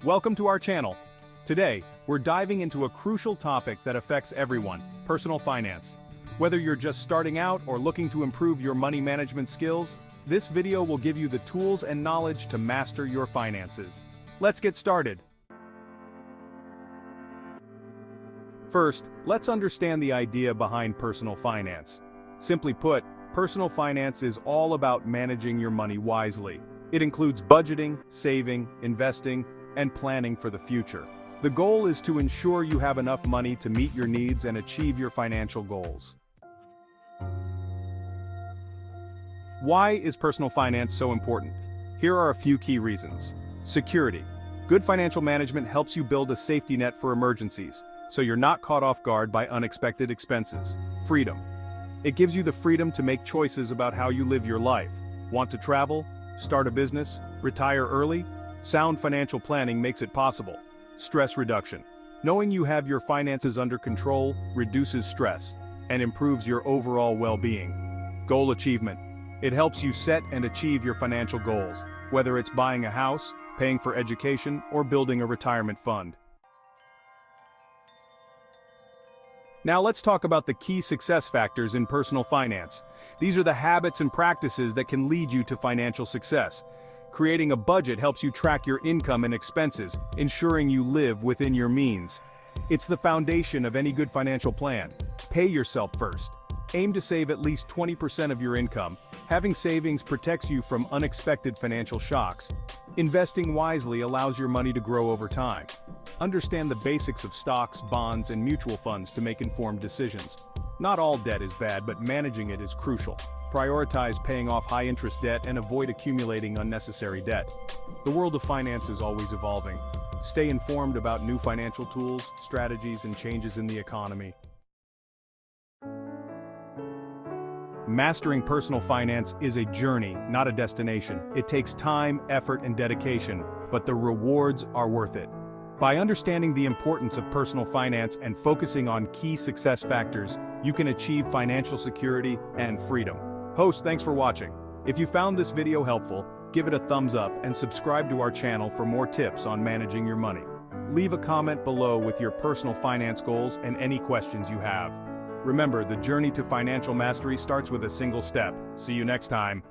Welcome to our channel. Today, we're diving into a crucial topic that affects everyone, personal finance. Whether you're just starting out or looking to improve your money management skills, this video will give you the tools and knowledge to master your finances. Let's get started. First, let's understand the idea behind personal finance. Simply put, personal finance is all about managing your money wisely. It includes budgeting, saving, investing, and planning for the future. The goal is to ensure you have enough money to meet your needs and achieve your financial goals. Why is personal finance so important? Here are a few key reasons. Security. Good financial management helps you build a safety net for emergencies, so you're not caught off guard by unexpected expenses. Freedom. It gives you the freedom to make choices about how you live your life. Want to travel? Start a business? Retire early? Sound financial planning makes it possible. Stress reduction. Knowing you have your finances under control reduces stress and improves your overall well-being. Goal achievement. It helps you set and achieve your financial goals, whether it's buying a house, paying for education, or building a retirement fund. Now let's talk about the key success factors in personal finance. These are the habits and practices that can lead you to financial success. Creating a budget helps you track your income and expenses, ensuring you live within your means. It's the foundation of any good financial plan. Pay yourself first. Aim to save at least 20% of your income. Having savings protects you from unexpected financial shocks. Investing wisely allows your money to grow over time. Understand the basics of stocks, bonds, and mutual funds to make informed decisions. Not all debt is bad, but managing it is crucial. Prioritize paying off high-interest debt and avoid accumulating unnecessary debt. The world of finance is always evolving. Stay informed about new financial tools, strategies, and changes in the economy. Mastering personal finance is a journey, not a destination. It takes time, effort, and dedication, but the rewards are worth it. By understanding the importance of personal finance and focusing on key success factors, you can achieve financial security and freedom. Host, thanks for watching. If you found this video helpful, give it a thumbs up and subscribe to our channel for more tips on managing your money. Leave a comment below with your personal finance goals and any questions you have. Remember, the journey to financial mastery starts with a single step. See you next time.